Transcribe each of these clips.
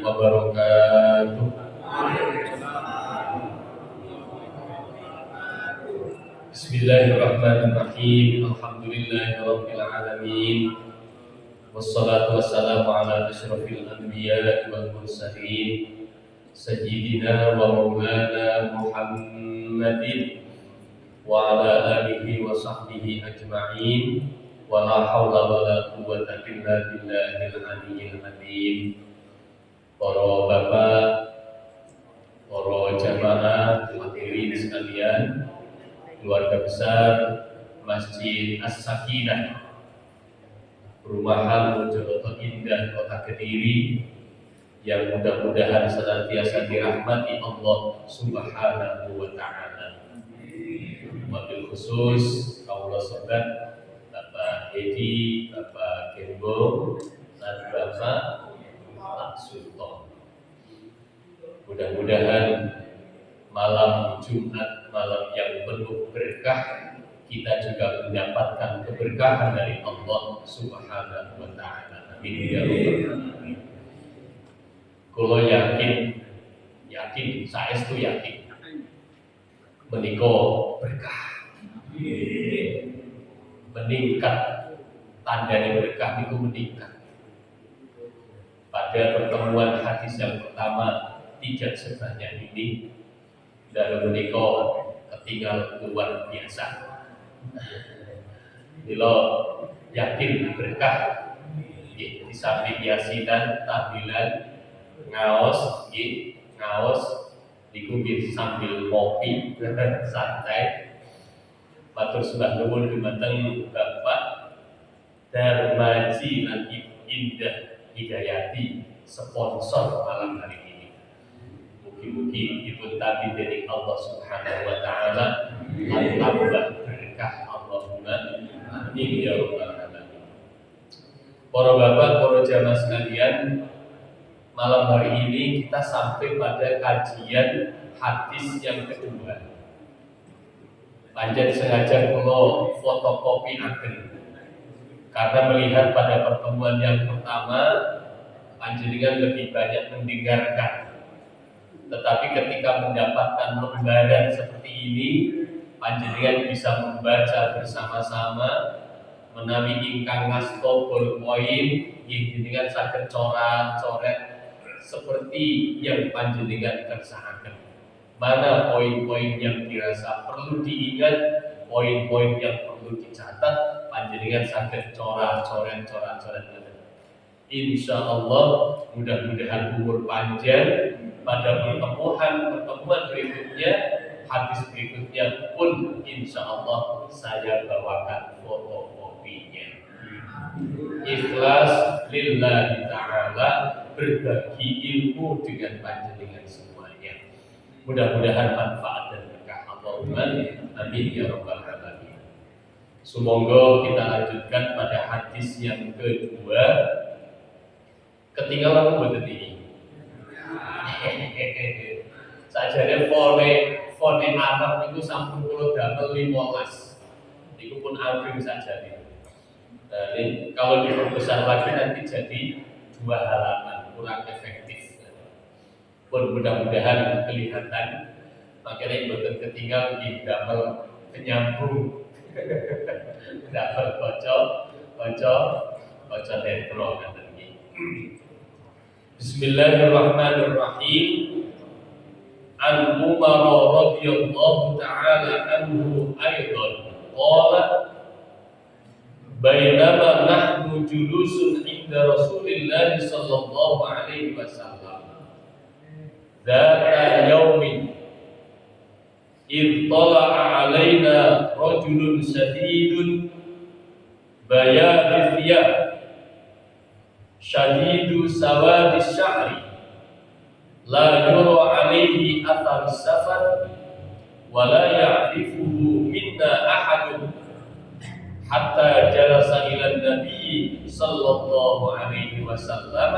wabarakatuh. Bismillahirrahmanirrahim. Alhamdulillahirabbil alamin. Wassalatu wassalamu ala asyrofil anbiya'i wal mursalin sayyidina wa maulana Muhammadin wa ala alihi wa sahbihi ajma'in. Wa la haula wa la quwwata illa billahil aliyyil azim. Para bapak, para jamaah hadirin sekalian, keluarga besar Masjid As-Sakinah, Perumahan Mojokerto Indah, Kota Kediri, yang mudah-mudahan senantiasa dirahmati Allah Subhanahu wa Ta'ala. Wabil khusus kaula sobat Bapak Edi, Bapak Gembo, dan Bapak Sultan. Mudah-mudahan malam Jumat, malam yang penuh berkah, kita juga mendapatkan keberkahan dari Allah Subhanahu wa Ta'ala. Amin ya rabbal alamin. Kalau yakin, saestu yakin menika berkah. Meningkat, tandanya berkah itu meningkat. Pada pertemuan hadis yang pertama tidak sebanyak ini, dalam menika ketinggal luar biasa. Bila yakin berkah, di samping yasinan, tahlilan, ngaos, niku sambil ngopi santai. Matur sembah nuwun dumateng Bapak Darmaji lan Ibu Indah Hidayati, sponsor malam hari ini. Mugi-mugi dipun tampi dening Allah Subhanahu wa Ta'ala lan tambah berkah Allahumma amin ya rabbal alamin. Para bapak, para jamaah sekalian, malam hari ini kita sampai pada kajian hadis yang kedua. Panjang sengaja kalau fotokopi agen, karena melihat pada pertemuan yang pertama panjenengan lebih banyak mendengarkan, tetapi ketika mendapatkan lembaran seperti ini, panjenengan bisa membaca bersama-sama, menawi ingkang ngasta ballpoint, panjenengan saged coret-coret seperti yang panjenengan kersakaken. Mana poin-poin yang dirasa perlu diingat, poin-poin yang perlu dicatat, panjenengan saged coret-coret. Insya Allah mudah-mudahan umur panjang. Pada pertemuan berikutnya, hadis berikutnya pun insya Allah saya bawakan fotokopinya. Ikhlas lillahi ta'ala, berbagi ilmu dengan panjenengan semuanya. Mudah-mudahan manfaat dan berkah Allahumma amin ya rabbal alamin. Semoga kita lanjutkan pada hadis yang kedua. Ketinggalan buat ini. Sajane fone Arab itu sampun kula damel 15. Itu pun ageng sajane. Nah, ini kalau diperbesar lagi nanti jadi 2 halaman, kurang efektif. Pun mudah-mudahan kelihatan. Makanya boten ketinggal di damel penyambung. Damel baca netro ngaten iki. Bismillahirrahmanirrahim. An Umar radhiyallahu ta'ala anhu aidan qala bainama nahnu julusun inda Rasulillah sallallahu alaihi wasallam dzata yaumin ittala'a alaina rajulun sadidun bayadil thiyab syadidu sawadis sya'ri la yura alaihi athar safar wa la ya'rifuhu minna ahadun hatta jalasa ila nabi sallallahu alaihi wasallam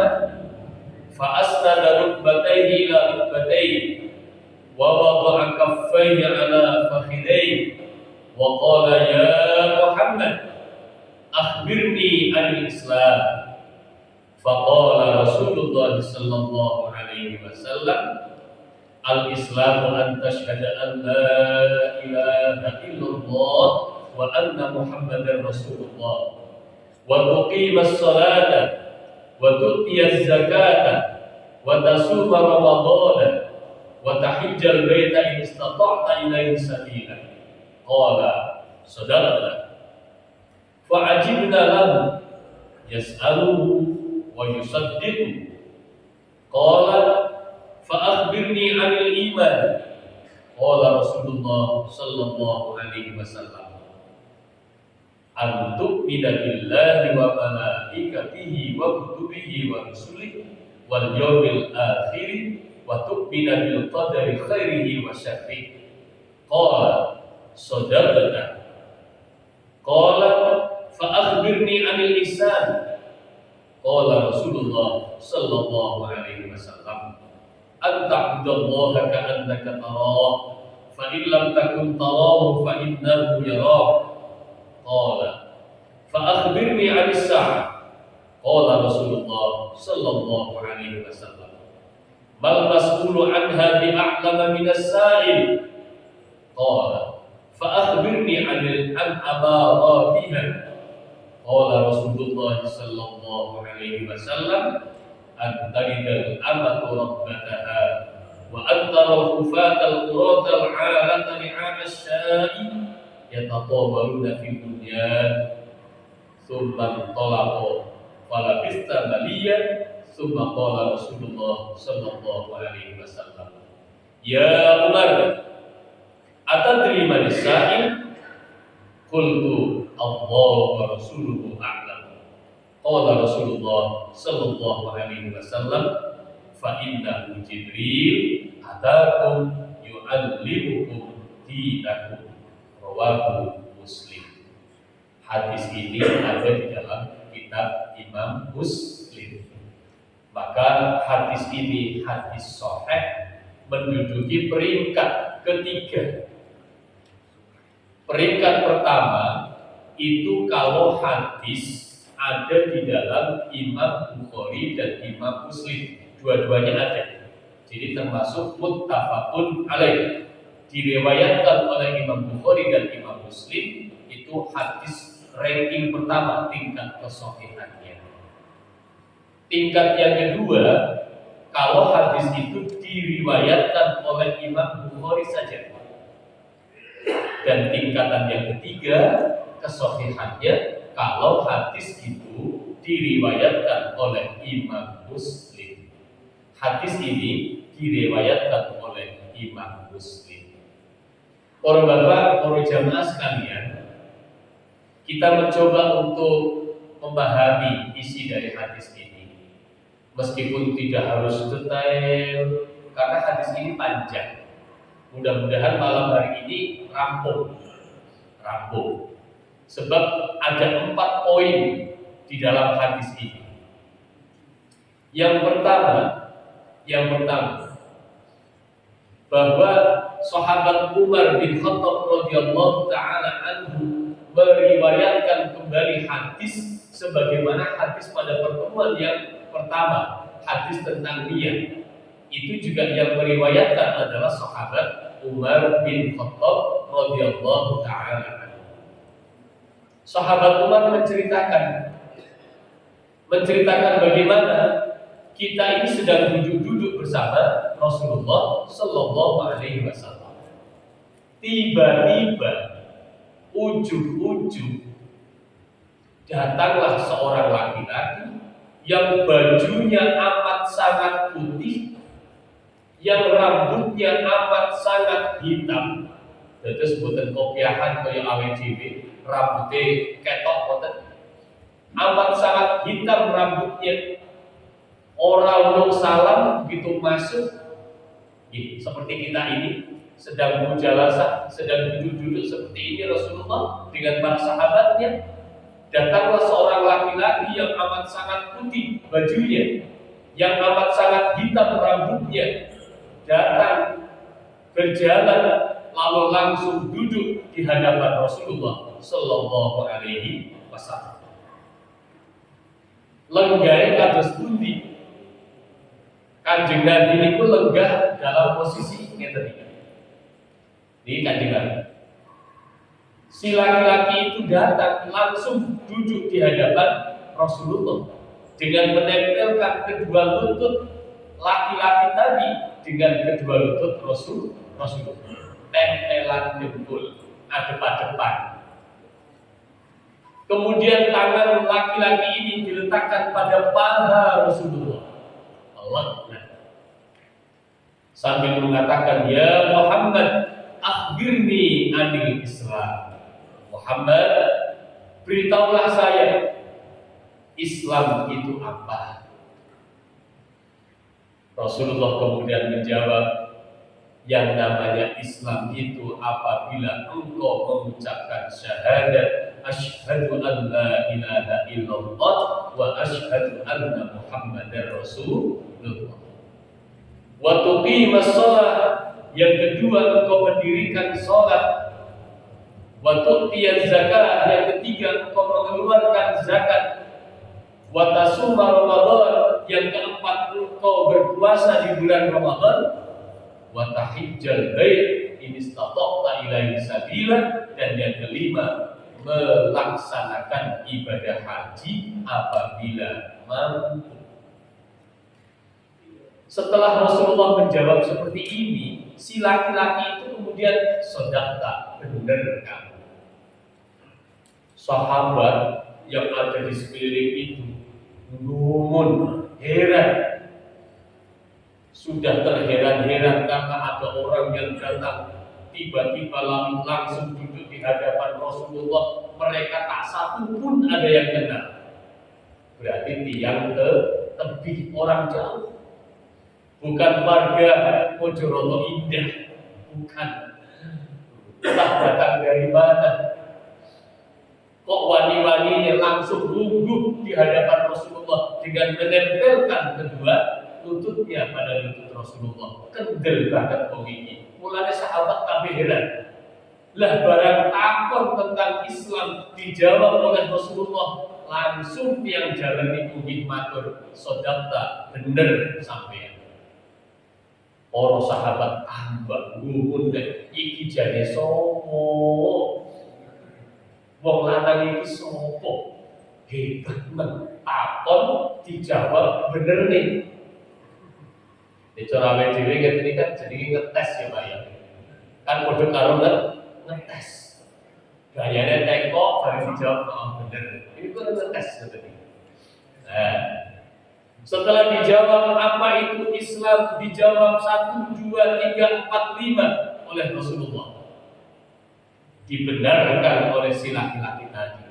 fa asnada rukbatayhi ila rukbatayhi wa wada'a kaffayhi ala fakhidayhi wa qala ya Muhammad akhbirni anil Islam. Faqala Rasulullah Rasulullah sallallahu alaihi wasallam, al-Islamu an tashhada an la ilaha illallah wa anna Muhammadar Rasulullah wa tuqimas salata wa tu'tiyaz zakata wa tasuma ramadhana wa tahijjal baita in istata'ta ilaihi sabila. Qala sadaqta. Fa'ajibna lahu yas'aluhu wa yusaddiqu. Qala fa akhbirni 'anil iman. Qala Rasulullah sallallahu alaihi wasallam, an tu'mina billahi wa malaikatihi wa kutubihi wa rusulihi wal yawmil akhir wa tu'mina bil qadari khairihi wa syarrihi. Qala sadaqta. Qala fa akhbirni 'anil ihsan. Qala Rasulullah sallallahu alaihi wasallam, an ta'budallaha ka'annaka tarahu fa in lam takun tarahu fa innahu yaraka. Qala fa akhbirni 'anis sa'ah. Qala Rasulullah sallallahu alaihi wasallam, mal mas'ulu 'anha bi'a'lama minas sa'il. Qala fa akhbirni 'an amaratiha. Qala Rasulullah sallallahu alaihi wasallam, an talidal amatu rabbataha wa antaral hufatal quratal 'alata li'anas syai yatatawaruna fil bunyan thumma talaqa fala bista maliyan thumma qala Rasulullah sallallahu alaihi wasallam, ya Umar, atadri man as-sa'il? Qultu Allah wa rasuluhu a'lam. Qala Rasulullah sallallahu alaihi wasallam, fa innahu Jibril atakum yu'allimukum dinakum. Rawahu Muslim. Hadis ini ada di dalam kitab Imam Muslim. Maka hadis ini hadis sahih, menduduki peringkat ketiga. Peringkat pertama itu kalau hadis ada di dalam Imam Bukhari dan Imam Muslim, dua-duanya ada. Jadi termasuk muttafaqun alaih, diriwayatkan oleh Imam Bukhari dan Imam Muslim, itu hadis ranking pertama tingkat kesahihannya. Tingkat yang kedua, kalau hadis itu diriwayatkan oleh Imam Bukhari saja. Dan tingkatan yang ketiga, kesahihannya kalau hadis itu diriwayatkan oleh Imam Muslim. Hadis ini diriwayatkan oleh Imam Muslim. Para bapak, para jamaah sekalian, kita mencoba untuk memahami isi dari hadis ini. Meskipun tidak harus detail, karena hadis ini panjang. Mudah-mudahan malam hari ini rampung. Sebab ada 4 poin di dalam hadis ini. Yang pertama, bahwa sahabat Umar bin Khattab radhiyallahu taala anhu meriwayatkan kembali hadis sebagaimana hadis pada pertemuan yang pertama, hadis tentang niat. Itu juga yang meriwayatkan adalah sahabat Umar bin Khattab radhiyallahu taala. Sahabat Umar menceritakan bagaimana kita ini sedang duduk-duduk bersama Rasulullah sallallahu alaihi wasallam. Tiba-tiba ujug-ujug datanglah seorang laki-laki yang bajunya amat sangat putih, yang rambutnya amat sangat hitam. Terus boten kopiahan kaya awet dhewe, rambutnya ketok boten. Amat sangat hitam rambutnya. Orang ulung salam begitu masuk, seperti kita ini sedang mujalasah, sedang duduk-duduk seperti ini Rasulullah dengan para sahabatnya. Datanglah seorang laki-laki yang amat sangat putih bajunya, yang amat sangat hitam rambutnya. Datang, berjalan, lalu langsung duduk di hadapan Rasulullah sallallahu alaihi wasallam. Lenggare kados pundi Kanjeng Nabi ini pun lenggah dalam posisi ngeten iki. Ini Kanjeng Nabi. Si laki-laki itu datang langsung duduk di hadapan Rasulullah dengan menempelkan kedua lutut laki-laki tadi dengan kedua lutut Rasulullah. Tempelan jempol adep-adepan. Kemudian tangan laki-laki ini diletakkan pada paha Rasulullah. Allah sambil mengatakan, ya Muhammad, akhbirni anil Islam. Muhammad, beritahulah saya Islam itu apa? Rasulullah kemudian menjawab, yang namanya Islam itu apabila engkau mengucapkan syahadat asyhadu an la ilaha illallah wa asyhadu anna Muhammadar Rasulullah wa tuqimas shalah, yang kedua engkau mendirikan salat, wa tu'tiyaz zakat, yang ketiga engkau mengeluarkan zakat, wa tasuma Ramadan, yang keempat engkau berpuasa di bulan Ramadan, wa tahijjal bait in istata'ta ilaihi sabila, dan yang kelima melaksanakan ibadah haji apabila mampu. Setelah Rasulullah menjawab seperti ini, si laki-laki itu kemudian sodaqta, benar kamu. Sahabat yang ada di sekeliling itu ngumun, heran. Sudah terheran-heran karena ada orang yang datang tiba-tiba langsung duduk di hadapan Rasulullah. Mereka tak satu pun ada yang kenal. Berarti tiang ke tebih, orang jauh. Bukan warga Mojoroto Indah, bukan. Entah datang dari mana. Kok wani-waninya langsung lungguh di hadapan Rasulullah dengan menempelkan kedua lututnya pada lutut Rasulullah. Kendel banget kok ini. Mulanya sahabat kabeh heran. Lah barang takon tentang Islam dijawab oleh Rasulullah, langsung yang jalan itu matur, sodaqta, bener sampean. Para sahabat tambah ngumun deh, iki jane sopo? Wong lanang iki sopo? Hebat men, takon dijawab bener nih. Di cara awake dhewe ngene kan jenenge ngetes ya Pak ya. Kan padha karo ngetes. Gayane teko bareng dijawab bener. Ini kan ngetes seperti. Nah, setelah dijawab apa itu Islam, dijawab 1, 2, 3, 4, 5 oleh Rasulullah. Dibenarkan oleh si laki-laki tadi.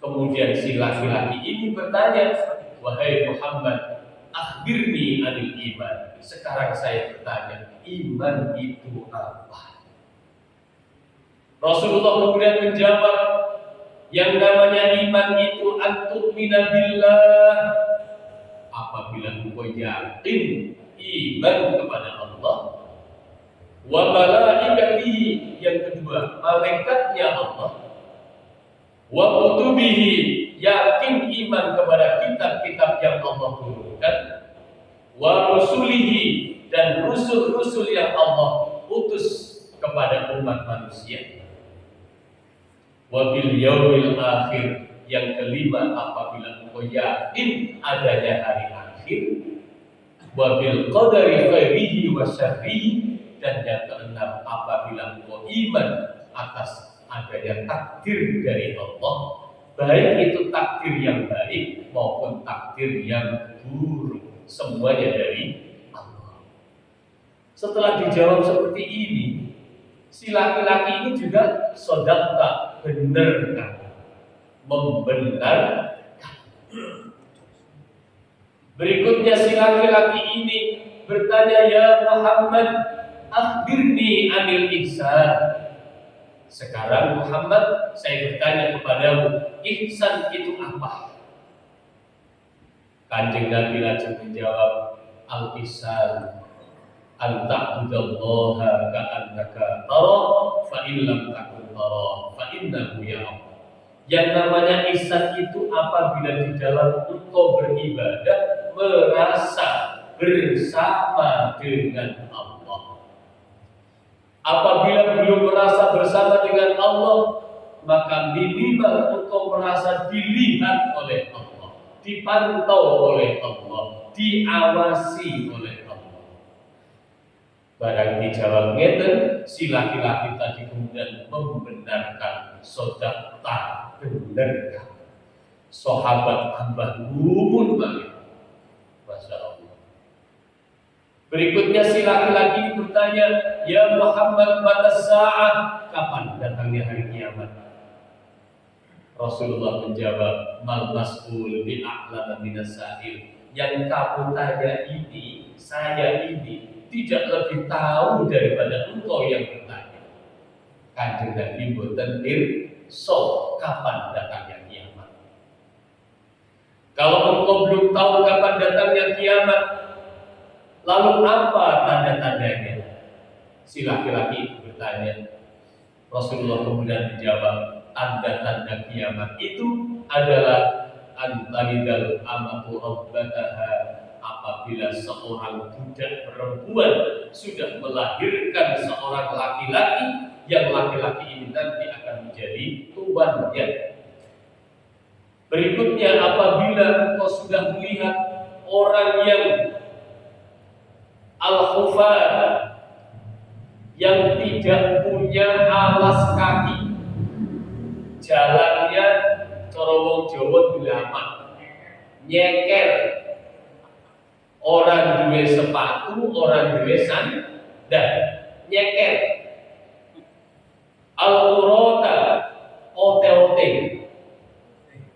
Kemudian si laki-laki ini bertanya, wahai Muhammad, akhbirni anil iman. Sekarang saya bertanya, iman itu apa? Rasulullah kemudian menjawab, yang namanya iman itu antu'mina billah. Apabila engkau yakin iman kepada Allah, wa malaikatihi, yang kedua malaikatnya Allah, wa kutubihi, yakin iman kepada kitab-kitab yang Allah turunkan, wa rusulihi, dan rusul-rusul yang Allah utus kepada umat manusia, wa bil yaumil akhir, yang kelima apabila engkau yakin adanya hari akhir, wa bil qadari khairihi wa syarrihi, dan yang keenam apabila engkau iman atas adanya takdir dari Allah, baik itu takdir yang baik maupun takdir yang buruk, semuanya dari Allah. Setelah dijawab seperti ini, si laki-laki ini juga sodaqta, benar kan, membenarkan. Berikutnya si laki-laki ini bertanya, ya Muhammad, akhbirni anil ihsan. Sekarang Muhammad, saya bertanya kepadamu, ihsan itu apa? Kanjeng Nabi langsung menjawab, al-ihsan an ta'budallaha ka'annaka tara fa in lam takun tara fa innahu yaraka. Yang namanya ihsan itu apabila di dalam engkau beribadah merasa bersama dengan Allah. Apabila belum merasa bersama dengan Allah, maka minimal engkau merasa dilihat oleh Allah, dipantau oleh Allah, diawasi oleh Allah. Barang dijawab ngeten, si laki-laki tadi kemudian membenarkan, sodaqta, benar. Sahabat hamba gumun balik. Masya Allah. Berikutnya si laki-laki ini bertanya, ya Muhammad, mata sa'ah, kapan datangnya hari kiamat? Rasulullah menjawab, mal mas'ul bi'a'lama minas sa'il. Yang kamu tanya ini, saya ini tidak lebih tahu daripada engkau yang bertanya. Kanjeng Nabi mboten pirsa kapan datangnya kiamat. Kalau engkau belum tahu kapan datangnya kiamat, lalu apa tanda-tandanya? Si laki-laki bertanya. Rasulullah kemudian menjawab, tanda-tanda kiamat itu adalah antalidal amatu rabbataha, apabila seorang budak perempuan sudah melahirkan seorang laki-laki, yang laki-laki ini nanti akan menjadi tuannya. Berikutnya, apabila engkau sudah melihat orang yang al-khufar, yang tidak punya alas kaki, jalannya corowong Jawa dilamak, nyeker, orang duwe sepatu, orang duwe sandal, nyeker, al-urota, ote-ote,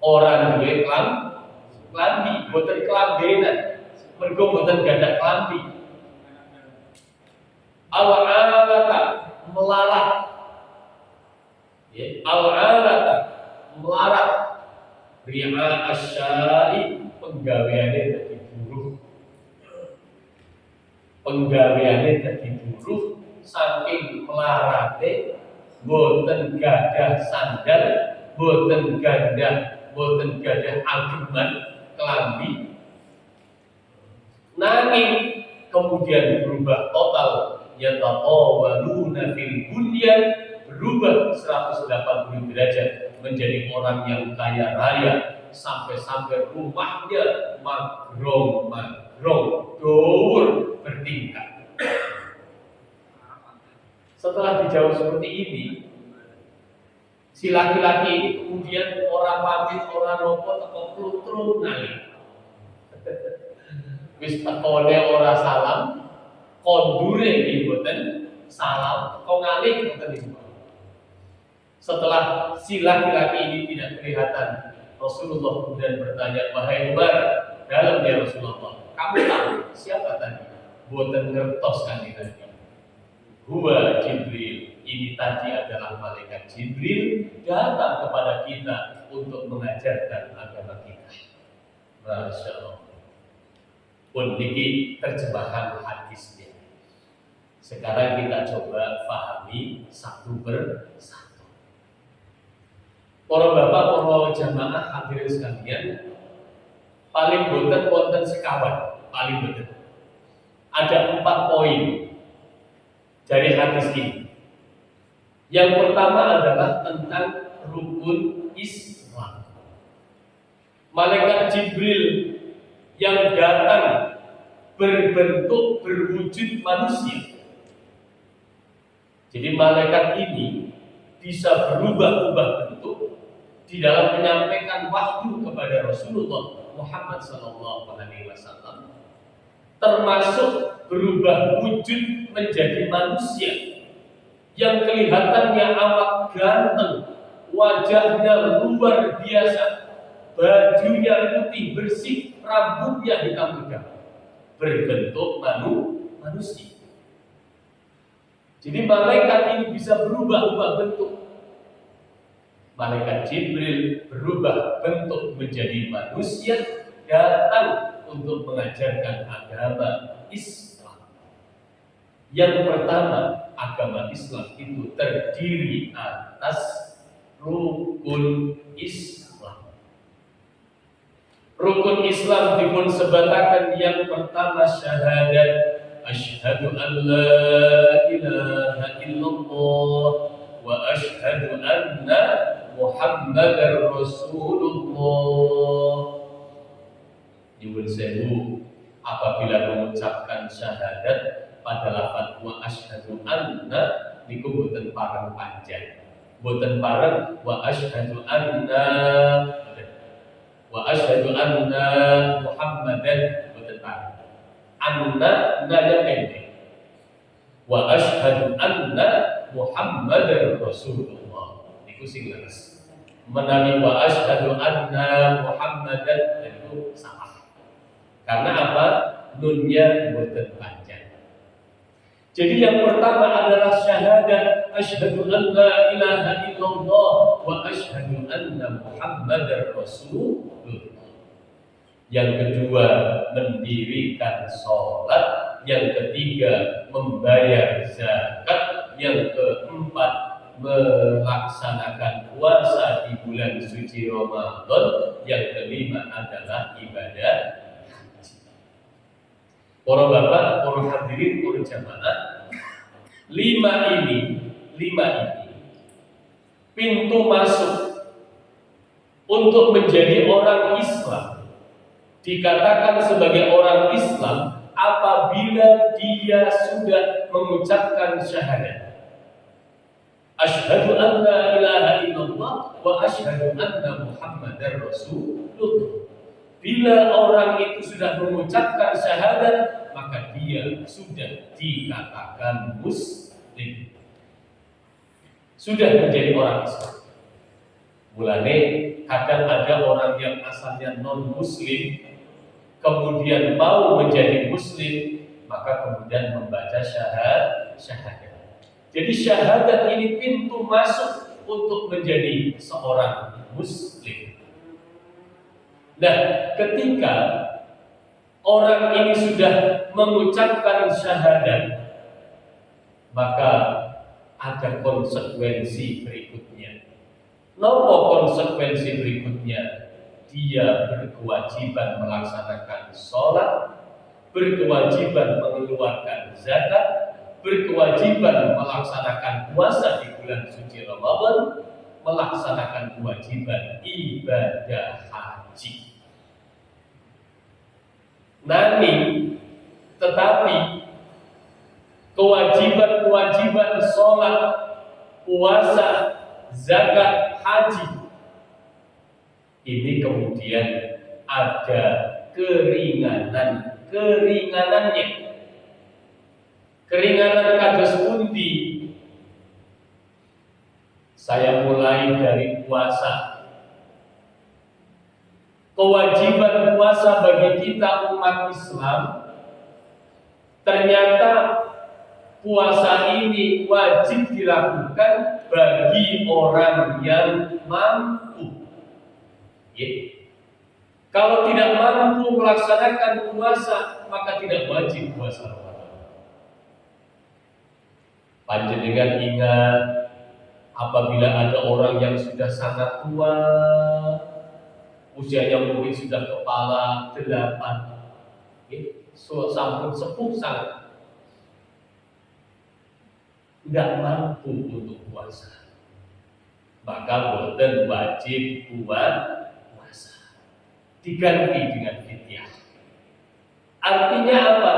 orang duwe klambi, boten klambenan, mergo boten gadah klambi. Al-alata, melarat, al-alata, melarat, ri'a asyai, penggaweane dadi buruh, penggaweane dadi buruh, saking melarate, boten gadah sandal, boten gadah ageman kelambi, nanging kemudian berubah total, yataqawwaluna fil bunyan, berubah 180 derajat menjadi orang yang kaya raya, sampai-sampai rumahnya magrong dhuwur bertingkat. Setelah dijawab seperti ini, si laki-laki ini kemudian orang pamit, orang nopo teko plutrung nali. Wis tekone ora salam, kondure iki boten salam, kok ngalih boten iki. Setelah si laki-laki ini tidak kelihatan, Rasulullah kemudian bertanya, wahai Umar, dalam ya Rasulullah, kamu tahu siapa tadi? Boten ngertos kan tadi. Huwa Jibril, ini tadi adalah malaikat Jibril datang kepada kita untuk mengajarkan agama kita. Masya Allah. Pun ini terjemahan hadisnya. Sekarang kita coba pahami satu persatu. Para bapak, para jamaah hadirin sekalian, paling boten wonten sekawan, paling boten. Ada 4 poin dari hadis ini. Yang pertama adalah tentang rukun Islam. Malaikat Jibril yang datang berbentuk berwujud manusia. Jadi malaikat ini bisa berubah-ubah bentuk di dalam menyampaikan wahyu kepada Rasulullah Muhammad SAW, termasuk berubah wujud menjadi manusia yang kelihatannya amat ganteng, wajahnya luar biasa, bajunya putih bersih, rambutnya hitam-hitam, berbentuk manusia. Jadi malaikat ini bisa berubah-ubah bentuk. Malaikat Jibril berubah bentuk menjadi manusia, datang untuk mengajarkan agama Islam. Yang pertama, agama Islam itu terdiri atas rukun Islam. Rukun Islam dipun sebatakan yang pertama syahadat, asyhadu an la ilaha illallah wa asyhadu anna Muhammadar Rasulullah. Nyuwun sewu, apabila mengucapkan syahadat pada lafaz wa asyhadu anna niku boten pareng panjang. Boten pareng wa asyhadu anna Muhammadan boten pareng. Anna nanya pendek. Wa asyhadu anna Muhammadar Rasulullah. Niku sing leres. Menawi wa asyhadu anna Muhammadan itu salah. Karena apa? Nunnya boten panjang. Jadi yang pertama adalah syahadat, asyhadu an la ilaha illallah wa asyhadu anna Muhammadar Rasulullah. Yang kedua, mendirikan sholat. Yang ketiga, membayar zakat. Yang keempat, melaksanakan puasa di bulan suci Ramadan. Yang kelima adalah ibadah. Para bapak, para hadirin, para jamaah, lima ini pintu masuk untuk menjadi orang Islam. Dikatakan sebagai orang Islam apabila dia sudah mengucapkan syahadat. Asyhadu an la ilaha illallah wa asyhadu anna Muhammadar Rasulullah. Bila orang itu sudah mengucapkan syahadat, maka dia sudah dikatakan muslim. Sudah menjadi orang Islam. Mulane kadang ada orang yang asalnya non-muslim, kemudian mau menjadi muslim, maka kemudian membaca syahadat. Jadi syahadat ini pintu masuk untuk menjadi seorang muslim. Nah, ketika orang ini sudah mengucapkan syahadat, maka ada konsekuensi berikutnya. Apa konsekuensi berikutnya? Dia berkewajiban melaksanakan sholat, berkewajiban mengeluarkan zakat, berkewajiban melaksanakan puasa di bulan suci Ramadan, melaksanakan kewajiban ibadah haji. Tetapi kewajiban-kewajiban sholat, puasa, zakat, haji ini kemudian ada keringanannya. Keringanan kados pundi? Saya mulai dari puasa. Kewajiban puasa bagi kita umat Islam, ternyata puasa ini wajib dilakukan bagi orang yang mampu. Kalau tidak mampu melaksanakan puasa, maka tidak wajib puasa Ramadan. Panjenengan ingat, apabila ada orang yang sudah sangat tua, usianya mungkin sudah kepala 8, sampun sepuh sangat, tidak mampu untuk puasa, maka boten wajib buat puasa, diganti dengan fidyah. Artinya apa?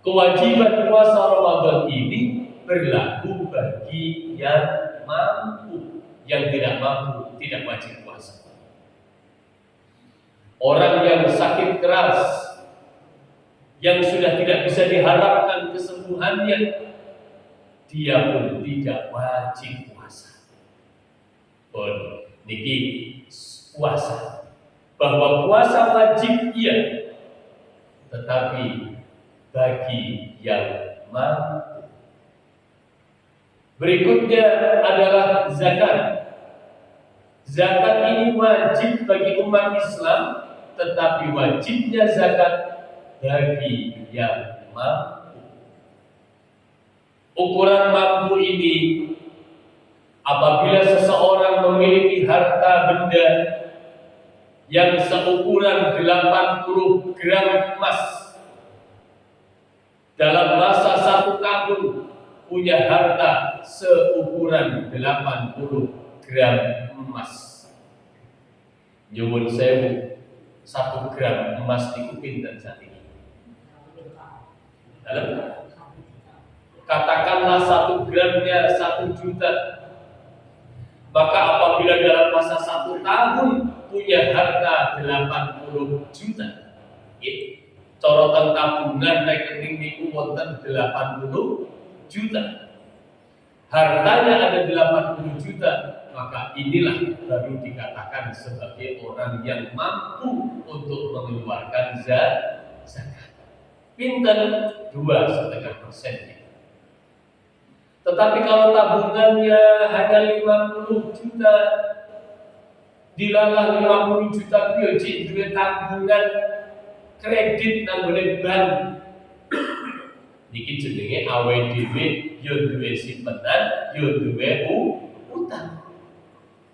Kewajiban puasa Ramadan ini berlaku bagi yang mampu. Yang tidak mampu tidak wajib puasa. Orang yang sakit keras, yang sudah tidak bisa diharapkan kesembuhannya, dia pun tidak wajib puasa. Niki puasa, bahwa puasa wajib iya, tetapi bagi yang mampu. Berikutnya adalah zakat. Zakat ini wajib bagi umat Islam, tetapi wajibnya zakat bagi yang mampu. Ukuran mampu ini, apabila seseorang memiliki harta benda yang seukuran 80 gram emas dalam masa 1 tahun punya harta seukuran 80 gram emas. Nyuwun sewu, 1 gram emas niku pinten sakniki? Katakanlah 1 gramnya 1 juta. Maka apabila dalam masa 1 tahun punya harta 80 juta, corotan tabungan rekening niku wonten 80 juta. Hartanya ada 80 juta, maka inilah baru dikatakan sebagai orang yang mampu untuk mengeluarkan zakat. Pinten 2,5%. Tetapi kalau tabungannya hanya 50 juta, dilalah 50 juta piye cik duwe tabungan kredit nang golek bank. Niki jenenge awake dhewe yo duwe simpenan, yo duwe utang.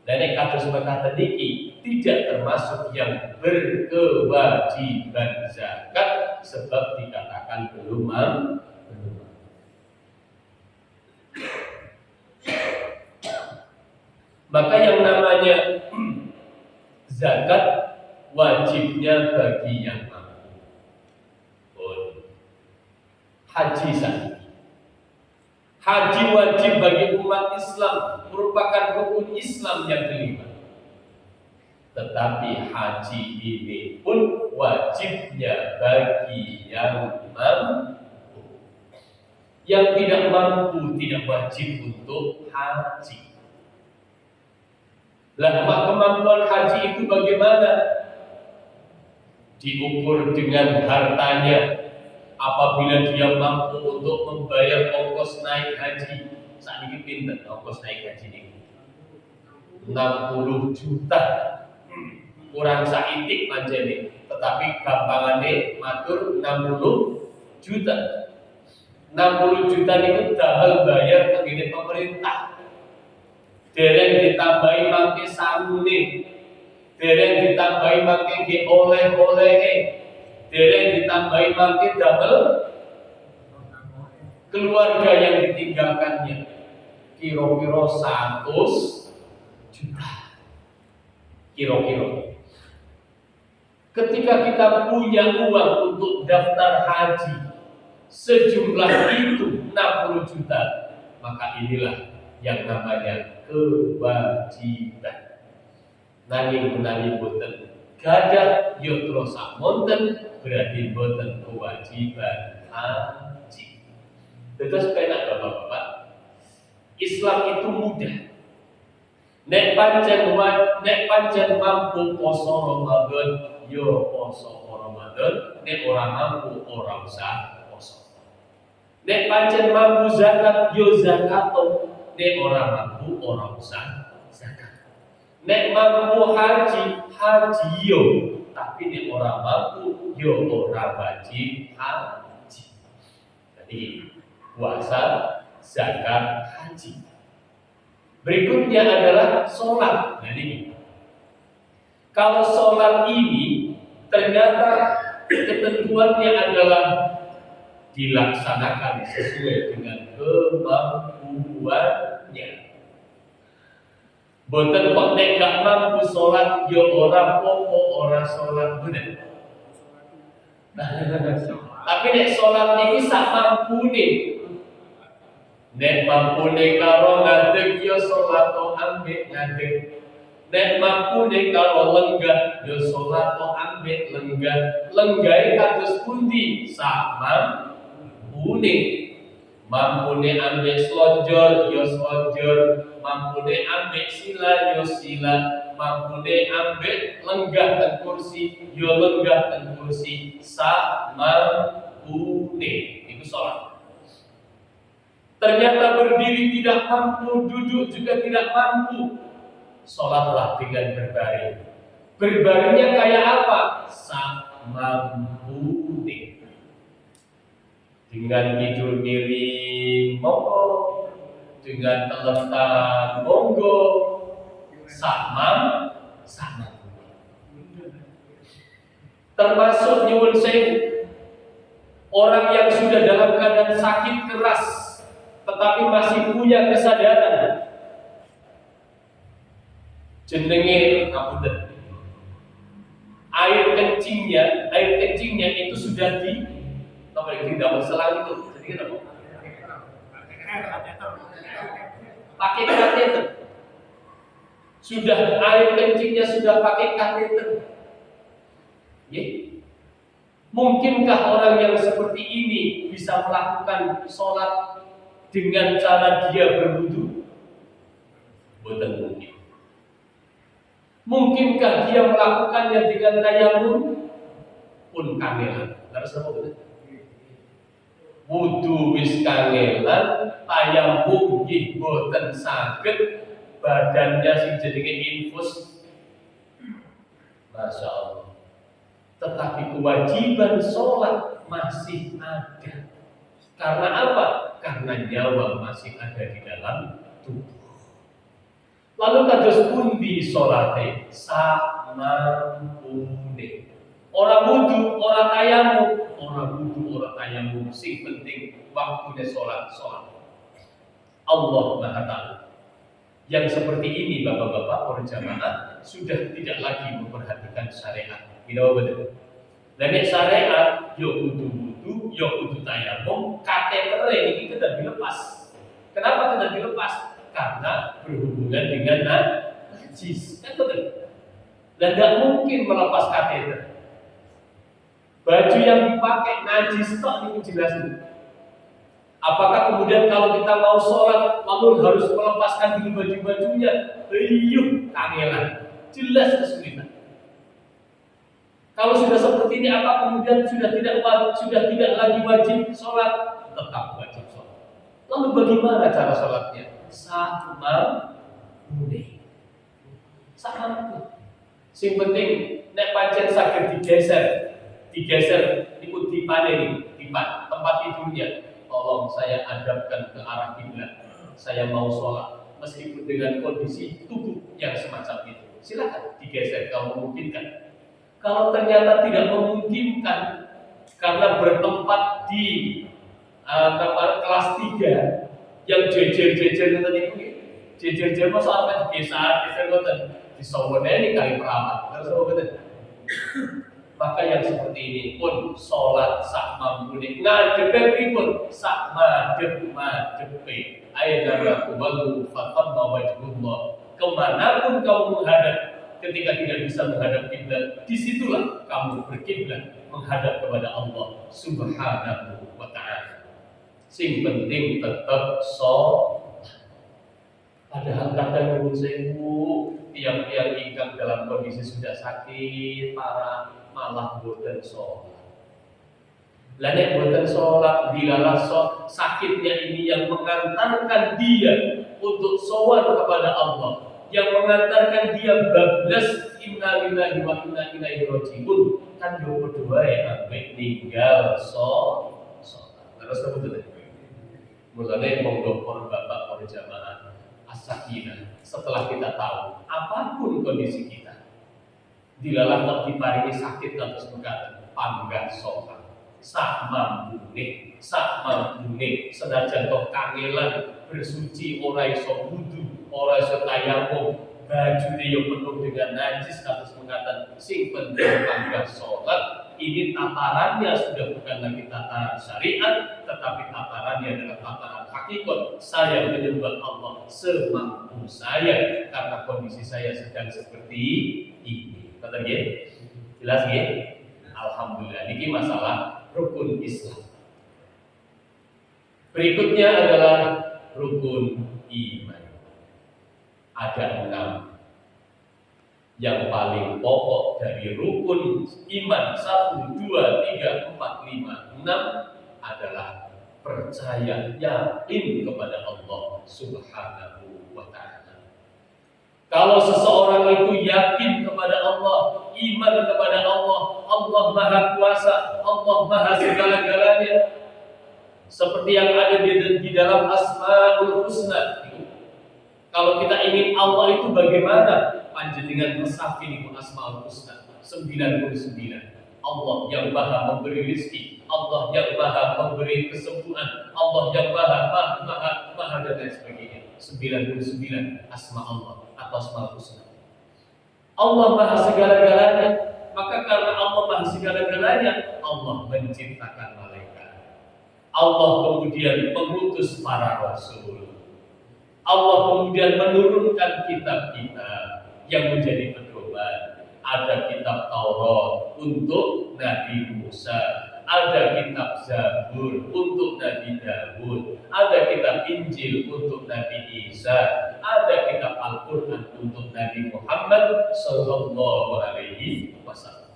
Dan nek kados mekaten niki tidak termasuk yang berkewajiban zakat sebab dikatakan belum mampu. Maka yang namanya zakat wajibnya bagi yang mampu. Haji saja. Haji wajib bagi umat Islam, merupakan rukun Islam yang kelima. Tetapi haji ini pun wajibnya bagi yang mampu. Yang tidak mampu tidak wajib untuk haji. Lah kemampuan haji itu bagaimana? Diukur dengan hartanya. Apabila dia mampu untuk membayar ongkos naik haji, saat ini pinter ongkos naik haji ini 60 juta, kurang saitik manjane, tetapi gampangane matur 60 juta. 60 juta niku dahal bayar kegene pemerintah. Dereng ditambahi mangke sarune, dereng ditambahi mangke oleh-olehe, dereng ditambahi mangke damel keluarga yang ditinggalkannya. Kira-kira 100 juta. Kira-kira. Ketika kita punya uang untuk daftar haji sejumlah itu 60 juta, maka inilah yang namanya kewajiban. Nanging menawi boten gadah yo terus samonten berarti boten kewajiban haji. Terus penak Bapak-bapak, Islam itu mudah. Nek pancen mampu poso Ramadan, yo poso Ramadan. Nek ora mampu ora usah poso. Nek pancen mampu zakat, yo zakat. Nek ora mampu ora usah zakat. Nek mampu haji yo, tapi nek ora mampu yo ora wajib haji. Jadi puasa, zakat, haji. Berikutnya adalah sholat. Nah ini, kalau sholat ini ternyata ketentuannya adalah dilaksanakan sesuai dengan kemampuannya. Boten kok nek gak mampu sholat yo ora popo ora sholat bener. Tapi nek sholat ini sak mampune. Nek mampune karo ngadeg yo sholat to ambek ngadeg. Nek mampune karo lenggah yo sholat to ambek lenggah. Lenggahe kados pundi? Sak mampune. Mampune ambek slonjor yo slonjor, mampune ambek sila yo sila, mampune ambek lenggah ten kursi yo lenggah ten kursi, sak mampune. Itu sholat. Ternyata berdiri tidak mampu, duduk juga tidak mampu. Sholatlah dengan berbaring. Berbaringnya kayak apa? Sak mampune. Dengan tidur miring monggo, dengan telentang monggo, sak mampune. Termasuk nyuwun sewu, orang yang sudah dalam keadaan sakit keras tetapi masih punya kesadaran, jenenge ngapunten, air kencingnya itu sudah di dalam selang itu, jadi apa? Pakai kateter. Sudah air kencingnya sudah pakai kateter. Ya. Mungkinkah orang yang seperti ini bisa melakukan sholat dengan cara dia berwudu? Bukan mungkin. Mungkinkah dia melakukannya dengan tayamum? Pun kangelan. Harus apa betul? Wudu wis kangelan, tayamum nggih boten saged, badannya sing jenenge infus. Masya Allah. Tetapi kewajiban sholat masih ada. Karena apa? Karena nyawa masih ada di dalam tubuh. Lalu kados pundi sholate? Samampune. Orang wudu, orang tayamum, sing penting waktunya sholat. Allah Maha Ta'ala. Yang seperti ini bapak-bapak para jamaah sudah tidak lagi memperhatikan syariat. Tidak betul. Dan syariat yo wudu, yo kudu tayamum, kateter ini kita dilepas. Kenapa tidak dilepas? Karena berhubungan dengan najis. Kan betul. Dan tidak mungkin melepas kateter. Baju yang dipakai najis tok ini jelas. Apakah kemudian kalau kita mau sholat lalu harus melepaskan dulu baju-bajunya? Kangelan. Jelas kesulitan. Kalau sudah seperti ini, apa kemudian sudah tidak lagi wajib sholat? Tetap wajib sholat. Lalu bagaimana cara sholatnya? Sama mune. Sing penting nek pancen saged digeser ikut dipaneni, tempat tidurnya. Tolong saya hadapkan ke arah kiblat. Saya mau sholat meskipun dengan kondisi tubuh yang semacam itu. Silakan digeser kalau memungkinkan. Kalau ternyata tidak memungkinkan karena bertempat di kelas 3 yang jejer-jejer tadi itu, jejer-jejer masa apa geser disawoneni kali perawat. Maka yang seperti ini pun sholat sak mampune, ngadepe pripun sak madepe. Aina tuwallu fatamma wajhullah. Kemanapun kamu menghadap, ketika tidak bisa menghadap kiblat, disitulah kamu berkiblat menghadap kepada Allah Subhanahu wa Ta'ala. Sing penting tetap sholat. Padahal kadang sewu tiang-tiang ingkang dalam kondisi sudah sakit parah malah boten sholat. Lanek boten sholat, dilalah sakitnya ini yang mengantarkan dia untuk sholat kepada Allah, yang mengantarkan dia bablas inna lillahi wa inna ilaihi rajiun. Kan yo berdoa ya sampai tinggal sholat. Terus betul. Mulane monggo para bapak para jamaah as-sakinah, setelah kita tahu apapun kondisi kita, dilalah tak diparingi sakit terus mengatakan panggah sholat sak mampune senajan toh kangelan bersuci ora iso wudu, ora iso tayamum, bajune yo penuh dengan najis terus mengatakan sing penting panggah sholat. Ini tatarannya sudah bukan lagi tataran syariat, tetapi tatarannya adalah tataran hakikat. Saya menyembah Allah semampu saya karena kondisi saya sedang seperti ini. Kata dia, jelas ya? Alhamdulillah. Ini masalah rukun Islam. Berikutnya adalah rukun iman. Ada 6. Yang paling pokok dari rukun iman 1, 2, 3, 4, 5, 6 adalah percaya yakin kepada Allah Subhanahu wa Ta'ala. Kalau seseorang itu yakin kepada Allah, iman kepada Allah, Allah Maha Kuasa, Allah Maha segala-galanya, seperti yang ada di dalam Asmaul Husna. Kalau kita ingin Allah itu bagaimana? Panjenengan resapin itu Asmaul Husna 99. Allah yang maha memberi rezeki, Allah yang maha memberi kesembuhan, Allah yang maha dan lain sebagainya. 99 asma Allah atau asmaul husna. Allah maha segala-galanya. Maka karena Allah maha segala-galanya, Allah menciptakan malaikat. Allah kemudian mengutus para rasul. Allah kemudian menurunkan kitab-kitab yang menjadi pedoman. Ada kitab Taurat untuk Nabi Musa, ada kitab Zabur untuk Nabi Daud, ada kitab Injil untuk Nabi Isa, ada kitab Al-Quran untuk Nabi Muhammad Sallallahu Alaihi Wasallam.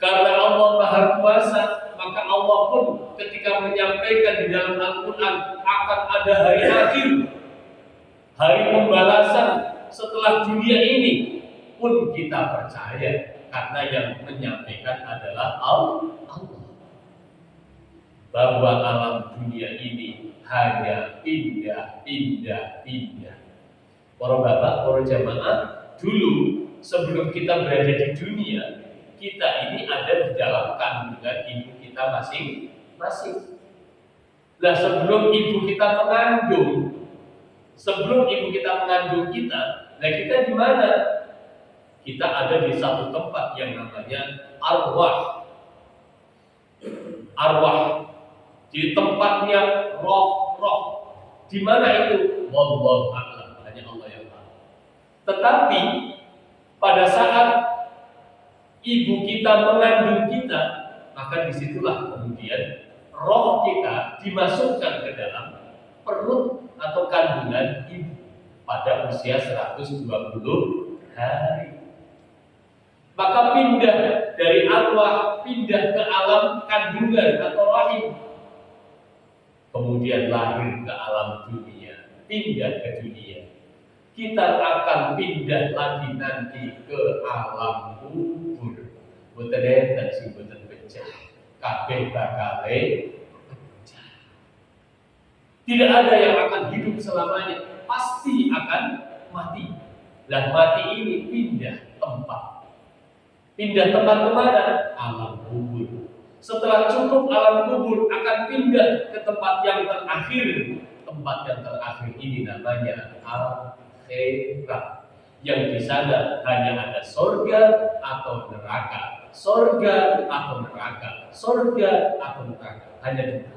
Karena Allah Maha Kuasa, maka Allah pun ketika menyampaikan di dalam Al-Quran akan ada hari akhir, hari pembalasan setelah dunia ini, pun kita percaya karena yang menyampaikan adalah Allah. Bahwa alam dunia ini hanya pindah. Para bapak, para jamaah, dulu sebelum kita berada di dunia, kita ini ada di dalam kandungan ibu kita masing-masing. Nah, sebelum ibu kita mengandung kita, nah kita di mana? Kita ada di satu tempat yang namanya arwah. Di tempatnya roh. Di mana itu? Wallahu a'lam. Hanya Allah yang tahu. Tetapi pada saat ibu kita mengandung kita, maka disitulah kemudian roh kita dimasukkan ke dalam perut atau kandungan ibu pada usia 120 hari. Maka pindah dari arwah, pindah ke alam kandungan atau rahim. Kemudian lahir ke alam dunia, pindah ke dunia. Kita akan pindah lagi nanti ke alam kubur. Boten enten sing boten pecah. Kabeh bakale pecah. Tidak ada yang akan hidup selamanya, pasti akan mati. Dan mati ini pindah tempat. Pindah tempat kemana? Alam kubur. Setelah cukup alam kubur akan pindah ke tempat yang terakhir. Tempat yang terakhir ini namanya akhirat. Yang di sana hanya ada sorga atau neraka. Sorga atau neraka. Sorga atau neraka. Hanya dua.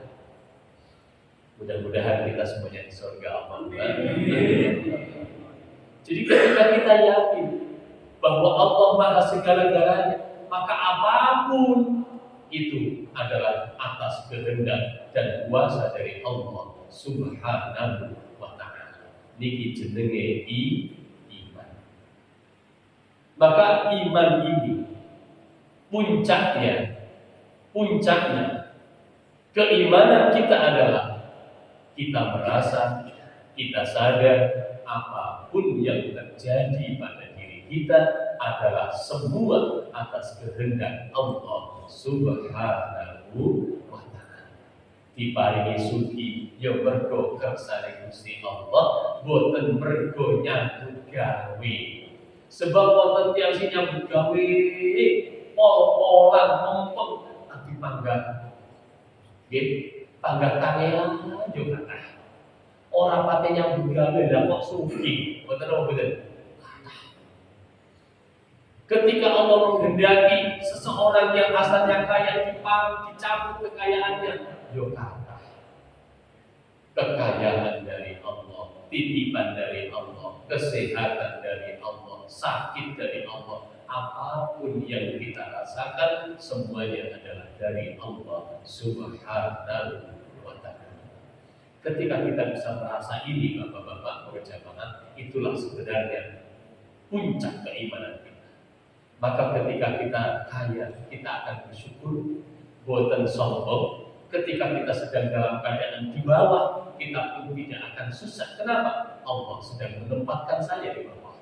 Mudah-mudahan kita semuanya di sorga Allah. Jadi ketika kita yakin bahwa Allah Maha segala-galanya, maka apapun itu adalah atas kehendak dan kuasa dari Allah Subhanahu wa ta'ala. Niki jenenge iman. Maka iman ini puncaknya keimanan kita adalah kita merasa, kita sadar apapun yang terjadi pada kita adalah semua atas kehendak Allah Subhanahu wa ta'ala. Diparingi sugi ya mergo kersane Gusti Allah, boten mergo nyambut gawe. Sebab wonten tiyang sing nyambut gawe pol-polan mempeng tapi panggah. Nggih, panggah kangelan yo kathah. Ora pate nyambut gawe lha kok sugi, boten. Ketika Allah menghendaki seseorang yang asalnya kaya dicabut kekayaannya, yo kata kekayaan dari Allah, titipan dari Allah, kesehatan dari Allah, sakit dari Allah, apapun yang kita rasakan semuanya adalah dari Allah Subhanahu wa ta'ala. Ketika kita bisa merasa ini, bapak-bapak berjamaah, itulah sebenarnya puncak keimanan kita. Maka ketika kita kaya, kita akan bersyukur, boten sombong. Ketika kita sedang dalam keadaan di bawah, kita pun tidak akan susah. Kenapa? Allah sedang menempatkan saya di bawah.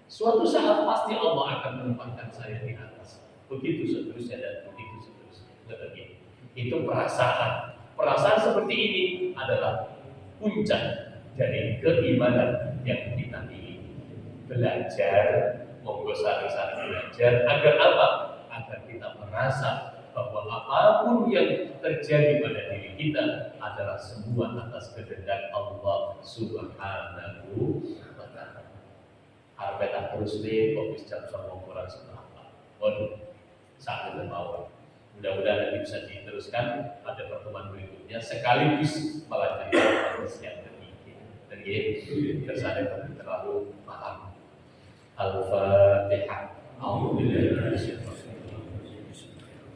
Suatu saat pasti Allah akan menempatkan saya di atas. Begitu seterusnya dan begitu seterusnya. Itu perasaan. Perasaan seperti ini adalah puncak dari keimanan yang kita miliki. Belajar, monggo sari-sari belajar agar apa? Agar kita merasa merasa bahwa apapun yang terjadi pada diri kita adalah semua atas kehendak Allah Subhanahu wa Ta'ala. Harapnya terus deh, kok bisa sama kurang seberapa. Waduh, sangat bermawar. Mudah-mudahan nanti bisa diteruskan pada pertemuan berikutnya sekaligus malah cerita hadis yang ketiga. Dan kersane terlalu paham. Al-Fatihah.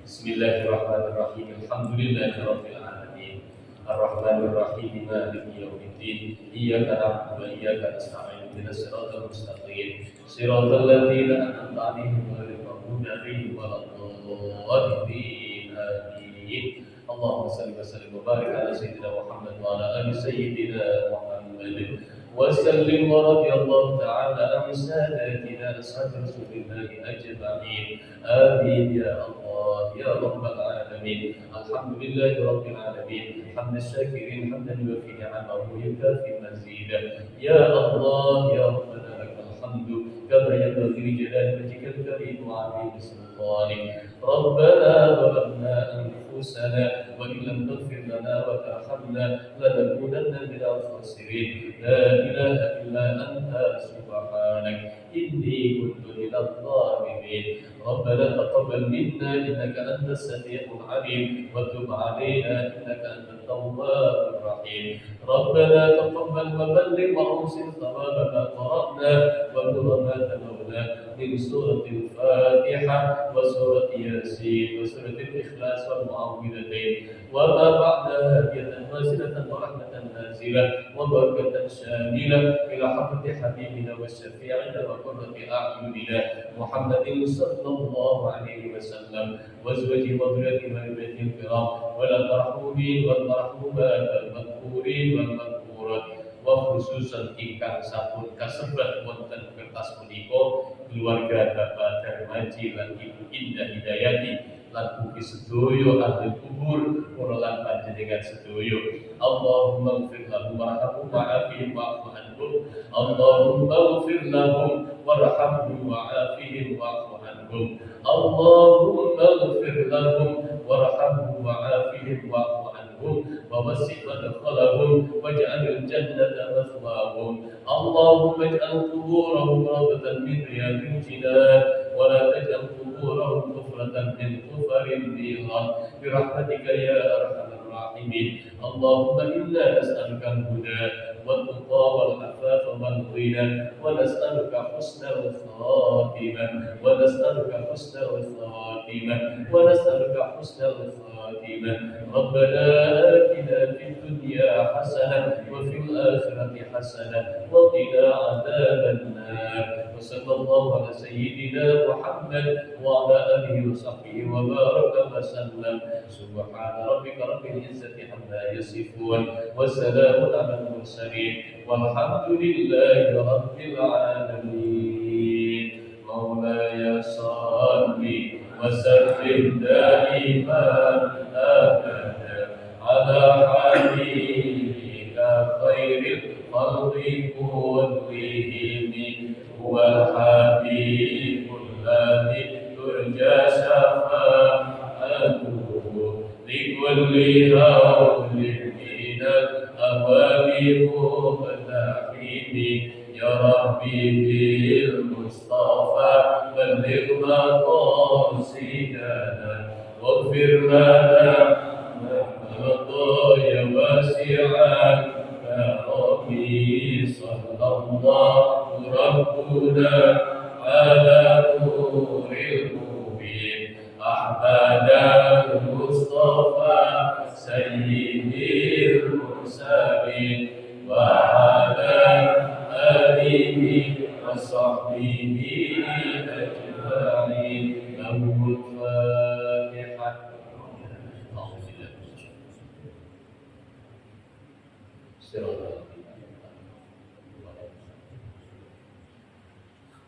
Bismillahirrahmanirrahim. Alhamdulillahirabbil alamin. Ar-Rahmanir Rahim. Maliki yaumiddin. Iyyaka na'budu wa iyyaka nasta'in. Ihdinas siratal mustaqim. Siratal ladzina an'amta 'alaihim ghairil maghdubi 'alaihim waladdallin. Amin. Allahumma shalli wa sallim wa barik ala sayyidina Muhammad wa ala ali sayyidina Muhammad. وسلم ورضي الله تعالى عن ساداتنا أصحاب رسول الله أجمعين آمين يا الله يا رب العالمين. الحمد لله رب العالمين حمد الشاكرين حمدا يوفي نعمه ويكافي مزيدا. يا الله يا ربنا لك الحمد كما ينبغي لجلال وجهك الكريم وعظيم سلطانك. ربنا ظلمنا أنفسنا وإن لم تغفر لنا وترحمنا لنكونن من الخاسرين. لا إله إلا أنت سبحانك إني كنت من الظالمين. ربنا تقبل منا إنك أنت السميع العليم وتب علينا إنك أنت التواب الرحيم. ربنا تقبل وبلغ وأوصل ثواب ما قرأنا ونور ما تلونا من سورة الفاتحة وسورة ياسين وسورة الإخلاص والمعوذتين وما بعدها هدية واسلة ورحمة نازلة وبركة شاملة إلى حضرة حبيبنا وشفيعنا وقرة أعيننا محمد صلى الله عليه وسلم وأزواجه وذريته وأوليائه الكرام والمرحومين والمرحومات المذكورين والمذكورات. Khususan ingkang sampun kasebat wonten kertas punika keluarga Bapak Darmaji lan Ibu Indah Hidayati lan ugi sedaya ahli kubur kula lan panjenengan sedaya. Allahumma ighfir lahum warhamhum wa'afihim wa'fu anhum. Allahumma ighfir lahum warhamhum wa'afihim wa'fu anhum. Allahumma ighfir lahum warhamhum wa'afihim wa'fu anhum. ووسع مدخلهم واجعل الجنة مثواهم. اللهم اجعل قبورهم روضة من رياض الجنان ولا تجعل قبورهم حفرة من حفر النيران برحمتك يا أرحم الراحمين. اللهم إنا نسألك الهدى والتقى والعفاف والغنى ونسألك حسن الخاتمة ونسألك حسن الخاتمة ونسألك حسن الخاتمة. ربنا آتنا في الدنيا حسنة وفي الآخرة حسنة وقنا عذاب النار. وصلى الله على سيدنا محمد وعلى آله وصحبه وبارك وسلم. سبحان ربك رب العزة عما يصفون وسلام على المرسلين والحمد لله رب العالمين. مولاي صل وسلم دائما أبدا على حبيبك خير الخلق كلهم. هو الحبيب الذي ترجى شفاعته لكل هول من الأوامر مقتحم. يا ربي بالمصطفى بلغ مقاصدنا واغفر لنا خطايا واسعا كرمي. صلى الله ربنا على نور المبين أحمد المصطفى سيد المرسلين وعلى آله وصحبه أجمعين. له الفاتحة.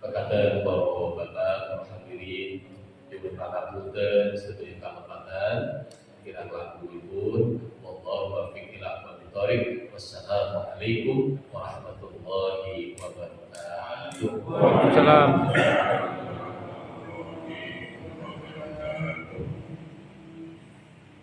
Perkataan para bapak hadirin Ibu Pangapunten sedaya kalepatan kirang langkungipun wallahu muwaffiq ila aqwamit thoriq. Wassalamualaikum warahmatullahi wabarakatuh. Waalaikumsalam.